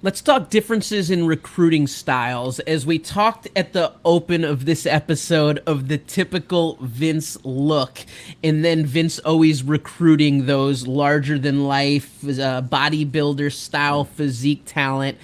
Let's talk differences in recruiting styles. As we talked at the open of this episode of the typical Vince look, and then Vince always recruiting those larger than life bodybuilder style physique talent.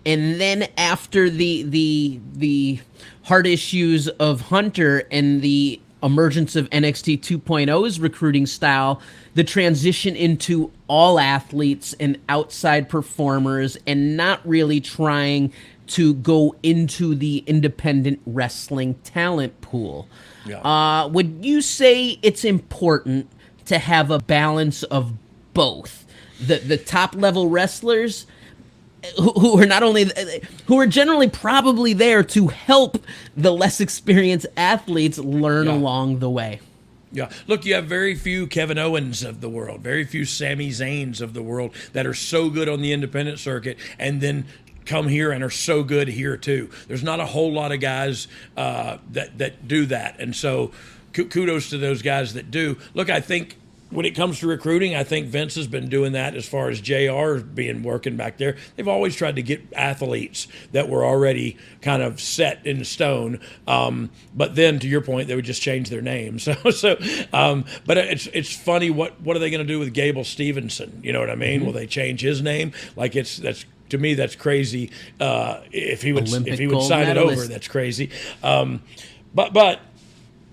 And then after the heart issues of Hunter and the emergence of NXT 2.0's recruiting style, the transition into all athletes and outside performers, and not really trying to go into the independent wrestling talent pool. Yeah. Would you say it's important to have a balance of both? The top level wrestlers who are not only who are generally probably there to help the less experienced athletes learn along the way. Yeah. Look, you have very few Kevin Owens of the world, very few Sami Zayns of the world that are so good on the independent circuit and then come here and are so good here too. There's not a whole lot of guys that do that. And so kudos to those guys that do. Look, I think when it comes to recruiting, I think Vince has been doing that as far as JR being working back there. They've always tried to get athletes that were already kind of set in stone. But then, to your point, they would just change their names. But it's funny. What are they going to do with Gable Stevenson? You know what I mean? Mm-hmm. Will they change his name? Like that's to me, that's crazy. If he would sign medalist. It over, that's crazy. But.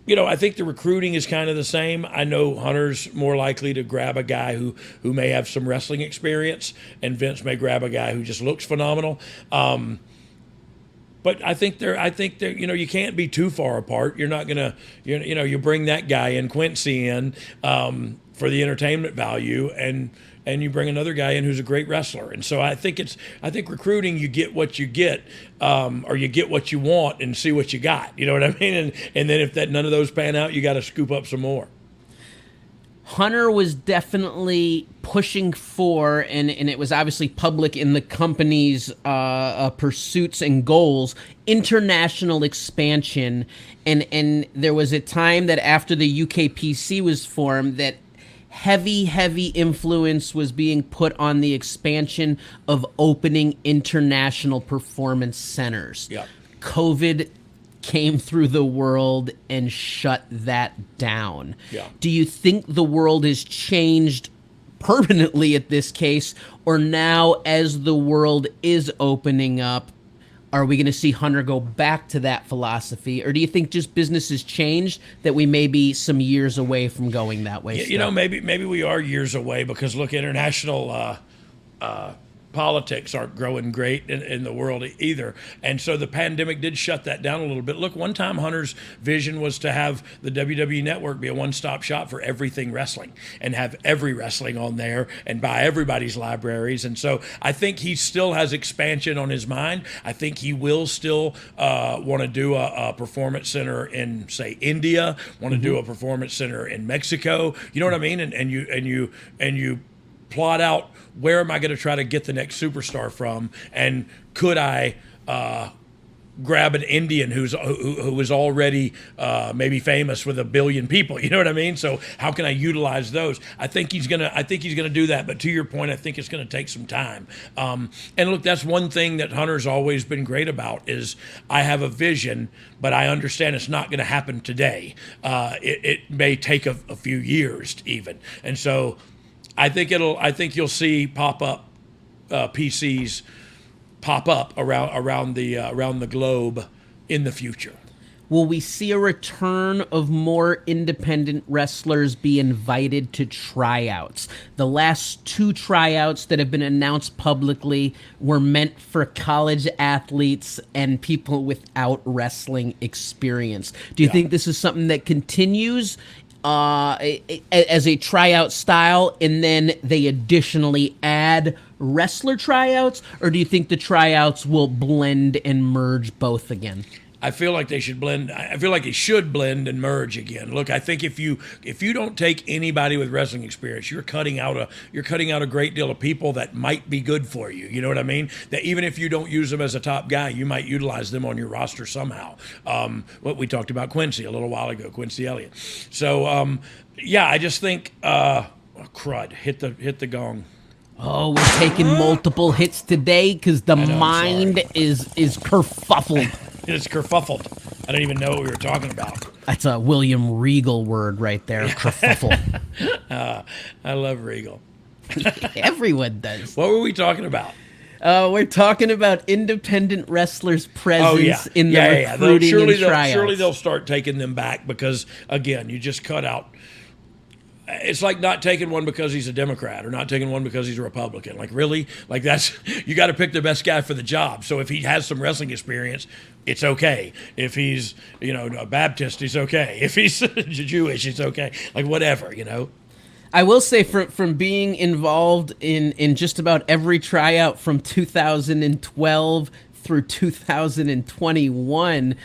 You know, I think the recruiting is kind of the same. I know Hunter's more likely to grab a guy who may have some wrestling experience, and Vince may grab a guy who just looks phenomenal. But I think they're you can't be too far apart. You're not gonna you bring that guy in, Quincy in, for the entertainment value, and you bring another guy in who's a great wrestler. And so I think recruiting, you get what you get, or you get what you want and see what you got. You know what I mean? And then if none of those pan out, you got to scoop up some more. Hunter was definitely pushing for, and it was obviously public in the company's pursuits and goals, international expansion. And there was a time that after the UKPC was formed that heavy influence was being put on the expansion of opening international performance centers. Yeah. COVID came through the world and shut that down. Yeah. Do you think the world has changed permanently at this case, or now as the world is opening up, are we going to see Hunter go back to that philosophy, or do you think just business has changed that we may be some years away from going that way? You know, maybe we are years away because look, international politics aren't growing great in the world either. And so the pandemic did shut that down a little bit. Look, one time Hunter's vision was to have the WWE Network be a one-stop shop for everything wrestling and have every wrestling on there and buy everybody's libraries. And so I think he still has expansion on his mind. I think he will still want to do a performance center in, say, India, want to do a performance center in Mexico. You know what I mean? And you plot out, where am I going to try to get the next superstar from, and could I grab an Indian who is already maybe famous with 1 billion people? You know what I mean? So how can I utilize those? I think he's gonna do that. But to your point, I think it's gonna take some time. And look, that's one thing that Hunter's always been great about is I have a vision, but I understand it's not going to happen today. It may take a few years even, and so. I think you'll see pop-up PCs pop up around the globe in the future. Will we see a return of more independent wrestlers be invited to tryouts? The last 2 tryouts that have been announced publicly were meant for college athletes and people without wrestling experience. Do you think this is something that continues as a tryout style, and then they additionally add wrestler tryouts, or do you think the tryouts will blend and merge both again? I feel like they should blend. I feel like it should blend and merge again. Look, I think if you don't take anybody with wrestling experience, you're cutting out a great deal of people that might be good for you. You know what I mean? That even if you don't use them as a top guy, you might utilize them on your roster somehow. What we talked about Quincy a little while ago, Quincy Elliott. So I just think crud, hit the gong. Oh, we're taking multiple hits today because the I know, I'm mind sorry. is kerfuffled. It's kerfuffled. I don't even know what we were talking about. That's a William Regal word right there, kerfuffle. I love Regal. Everyone does. What were we talking about? We're talking about independent wrestlers' presence in the recruiting and tryouts. Surely they'll start taking them back because, again, you just cut out. It's like not taking one because he's a Democrat or not taking one because he's a Republican. Like, really? Like, you got to pick the best guy for the job. So if he has some wrestling experience, it's okay. If he's, a Baptist, he's okay. If he's Jewish, it's okay. Like, whatever, I will say from being involved in just about every tryout from 2012 through 2021,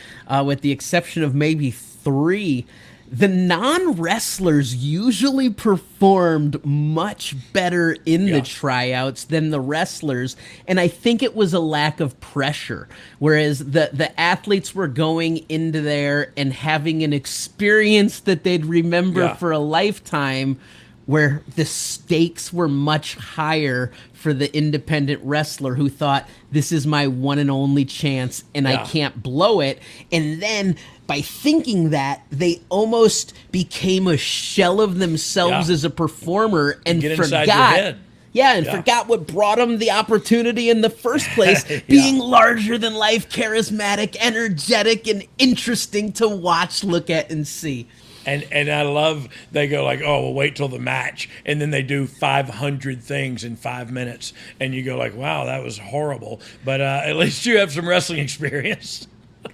with the exception of maybe 3, the non-wrestlers usually performed much better in the tryouts than the wrestlers, and I think it was a lack of pressure. Whereas the athletes were going into there and having an experience that they'd remember for a lifetime, where the stakes were much higher for the independent wrestler who thought, this is my one and only chance and I can't blow it. And then by thinking that, they almost became a shell of themselves as a performer and Get forgot. inside your head. Yeah, and forgot what brought them the opportunity in the first place, being larger than life, charismatic, energetic, and interesting to watch, look at, and see. And I love, they go like, oh, well, wait till the match. And then they do 500 things in 5 minutes. And you go like, wow, that was horrible. But at least you have some wrestling experience.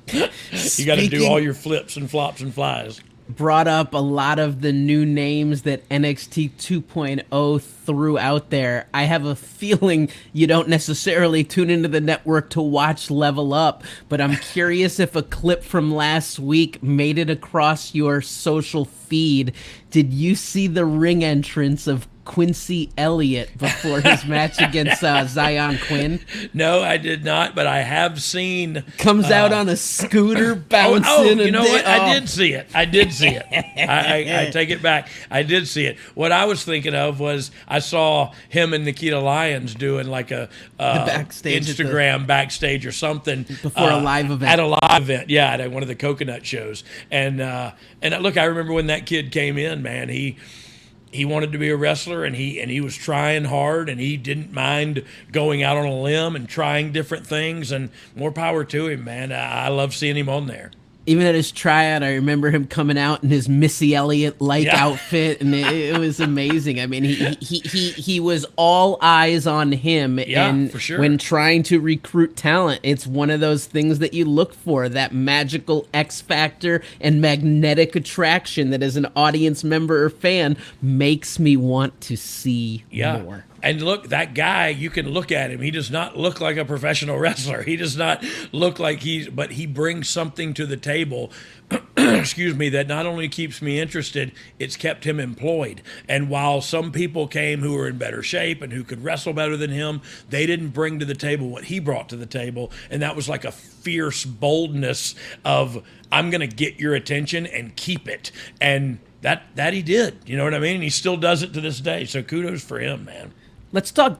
You got to do all your flips and flops and flies. Brought up a lot of the new names that NXT 2.0 threw out there. I have a feeling you don't necessarily tune into the network to watch Level Up, but I'm curious if a clip from last week made it across your social feed. Did you see the ring entrance of Quincy Elliott before his match against Zion Quinn? No, I did not, but I have seen. Comes out on a scooter bouncing. Oh, you know what? I did see it. I take it back. I did see it. What I was thinking of was I saw him and Nikita Lyons doing like a backstage Instagram backstage or something before a live event. At a live event, at one of the coconut shows. And look, I remember when that kid came in, man. He wanted to be a wrestler, and he was trying hard, and he didn't mind going out on a limb and trying different things, and more power to him, man. I love seeing him on there. Even at his tryout, I remember him coming out in his Missy Elliott-like outfit, and it was amazing. I mean, he was all eyes on him, and for sure. When trying to recruit talent, it's one of those things that you look for, that magical X factor and magnetic attraction that, as an audience member or fan, makes me want to see more. And look, that guy, you can look at him. He does not look like a professional wrestler. He does not look like but he brings something to the table, excuse me, that not only keeps me interested, it's kept him employed. And while some people came who were in better shape and who could wrestle better than him, they didn't bring to the table what he brought to the table. And that was like a fierce boldness of, I'm going to get your attention and keep it. And that he did, you know what I mean? And he still does it to this day. So kudos for him, man. Let's talk